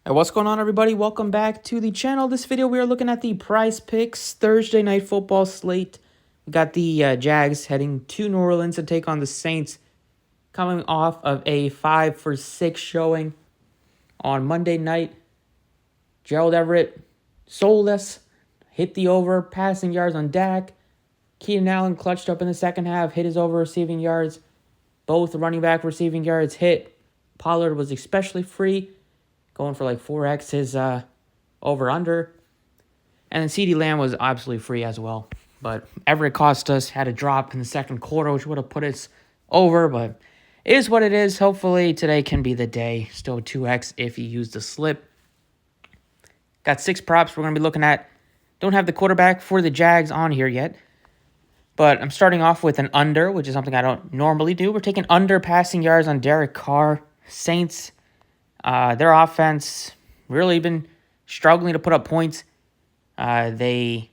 Hey, what's going on, everybody? Welcome back to the channel. This video, we are looking at the Prize Picks Thursday night football slate. We got the Jags heading to New Orleans to take on the Saints, coming off of a 5-for-6 showing on Monday night. Gerald Everett soulless, hit the over, passing yards on Dak. Keenan Allen clutched up in the second half, hit his over receiving yards. Both running back receiving yards hit. Pollard was especially free, going for like 4x his over-under. And then CeeDee Lamb was absolutely free as well. But Everett cost us, had a drop in the second quarter, which would have put us over. But it is what it is. Hopefully today can be the day. Still 2x if you use the slip. Got 6 props we're going to be looking at. Don't have the quarterback for the Jags on here yet. But I'm starting off with an under, which is something I don't normally do. We're taking under passing yards on Derek Carr. Saints, their offense really been struggling to put up points. They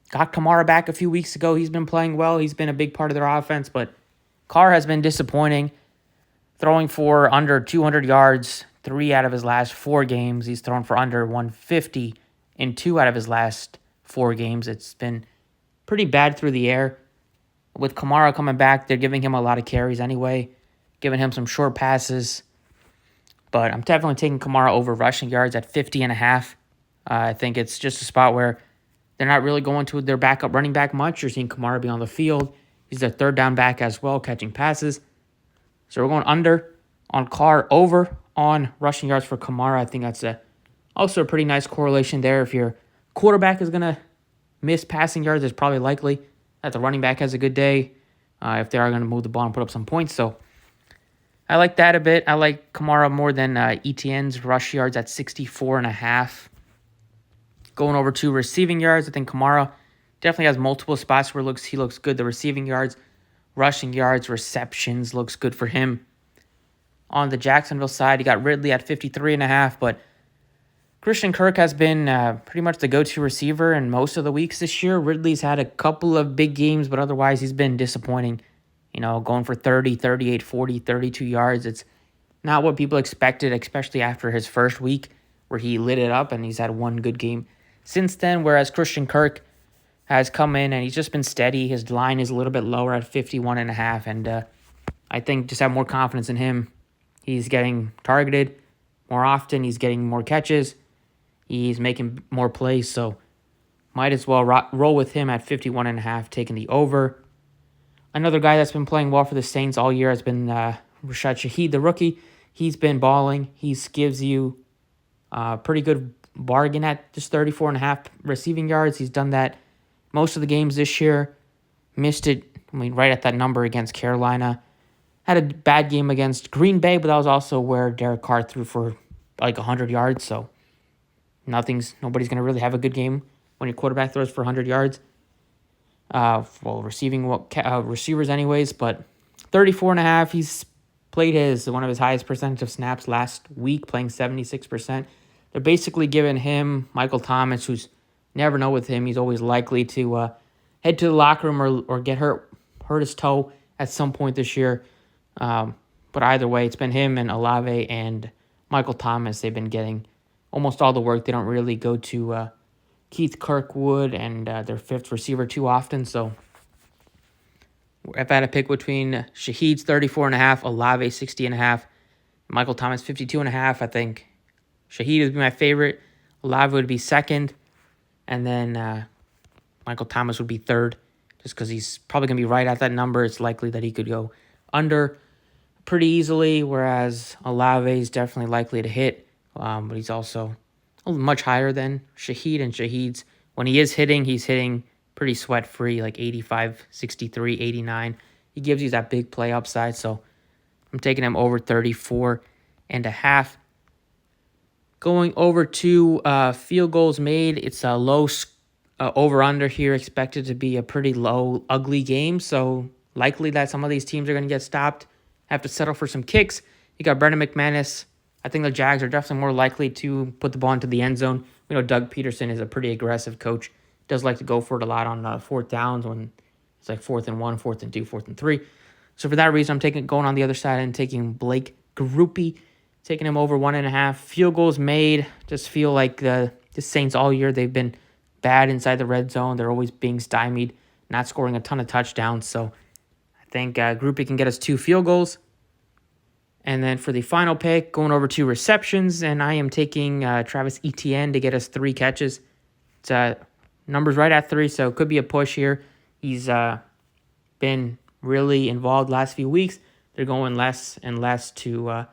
got Kamara back a few weeks ago. He's been playing well. He's been a big part of their offense, but Carr has been disappointing, throwing for under 200 yards 3 out of his last 4 games. He's thrown for under 150 in 2 out of his last 4 games. It's been pretty bad through the air. With Kamara coming back, they're giving him a lot of carries anyway, giving him some short passes. But I'm definitely taking Kamara over rushing yards at 50.5. I think it's just a spot where they're not really going to their backup running back much. You're seeing Kamara be on the field. He's their third down back as well, catching passes. So we're going under on Carr, over on rushing yards for Kamara. I think that's also a pretty nice correlation there. If your quarterback is going to miss passing yards, it's probably likely that the running back has a good day if they are going to move the ball and put up some points. So I like that a bit. I like Kamara more than ETN's rush yards at 64.5. Going over to receiving yards, I think Kamara definitely has multiple spots where he looks good. The receiving yards, rushing yards, receptions looks good for him. On the Jacksonville side, you got Ridley at 53.5, but Christian Kirk has been pretty much the go-to receiver in most of the weeks this year. Ridley's had a couple of big games, but otherwise he's been disappointing. You know, going for 30, 38, 40, 32 yards. It's not what people expected, especially after his first week where he lit it up and he's had one good game since then, whereas Christian Kirk has come in and he's just been steady. His line is a little bit lower at 51.5, and I think just have more confidence in him. He's getting targeted more often. He's getting more catches. He's making more plays, so might as well roll with him at 51.5, taking the over. Another guy that's been playing well for the Saints all year has been Rashad Shaheed, the rookie. He's been balling. He gives you a pretty good bargain at just 34.5 receiving yards. He's done that most of the games this year. Missed it, right at that number against Carolina. Had a bad game against Green Bay, but that was also where Derek Carr threw for like 100 yards. So nobody's going to really have a good game when your quarterback throws for 100 yards. Receivers anyways, but 34.5, he's played one of his highest percentage of snaps last week, playing 76%. They're basically giving him Michael Thomas, who's never know with him. He's always likely to head to the locker room or get hurt his toe at some point this year. But either way, it's been him and Olave and Michael Thomas. They've been getting almost all the work. They don't really go to Keith Kirkwood and their fifth receiver too often. So if I had to pick between Shaheed's 34.5, Olave 60.5, Michael Thomas 52.5, I think Shaheed would be my favorite. Olave would be second. And then Michael Thomas would be third, just because he's probably going to be right at that number. It's likely that he could go under pretty easily, whereas Olave is definitely likely to hit. But he's also much higher than Shaheed, and Shaheed's, when he is hitting, he's hitting pretty sweat-free, like 85, 63, 89. He gives you that big play upside, so I'm taking him over 34.5. Going over to field goals made, it's a low over-under here, expected to be a pretty low, ugly game, so likely that some of these teams are going to get stopped, have to settle for some kicks. You got Brendan McManus. I think the Jags are definitely more likely to put the ball into the end zone. We know Doug Peterson is a pretty aggressive coach. Does like to go for it a lot on fourth downs when it's like 4th and 1, 4th and 2, 4th and 3. So for that reason, I'm going on the other side and taking Blake Grupe taking him over 1.5. Field goals made. Just feel like the Saints all year, they've been bad inside the red zone. They're always being stymied, not scoring a ton of touchdowns. So I think Groupie can get us 2 field goals. And then for the final pick, going over to receptions, and I am taking Travis Etienne to get us 3 catches. It's numbers right at 3, so it could be a push here. He's been really involved last few weeks. They're going less and less to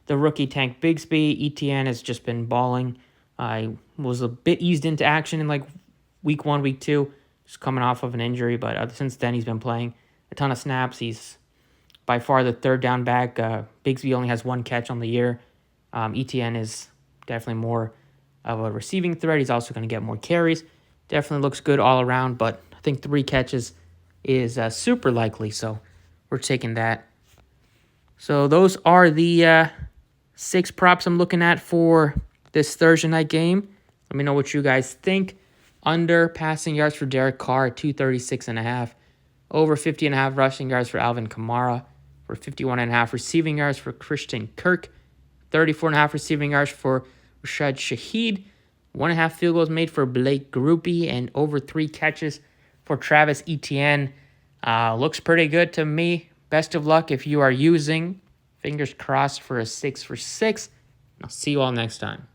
the rookie Tank Bigsby. Etienne has just been balling. I was a bit eased into action in like week 1, week 2, just coming off of an injury. But since then, he's been playing a ton of snaps. He's by far the third down back. Bigsby only has 1 catch on the year. Etienne is definitely more of a receiving threat. He's also going to get more carries. Definitely looks good all around, but I think 3 catches is super likely, so we're taking that. So those are the 6 props I'm looking at for this Thursday night game. Let me know what you guys think. Under passing yards for Derek Carr at 236.5. Over 50.5 rushing yards for Alvin Kamara. For 51.5 receiving yards for Christian Kirk. 34.5 receiving yards for Rashad Shaheed. 1.5 field goals made for Blake Groupie. And over 3 catches for Travis Etienne. Looks pretty good to me. Best of luck if you are using. Fingers crossed for a 6 for 6. I'll see you all next time.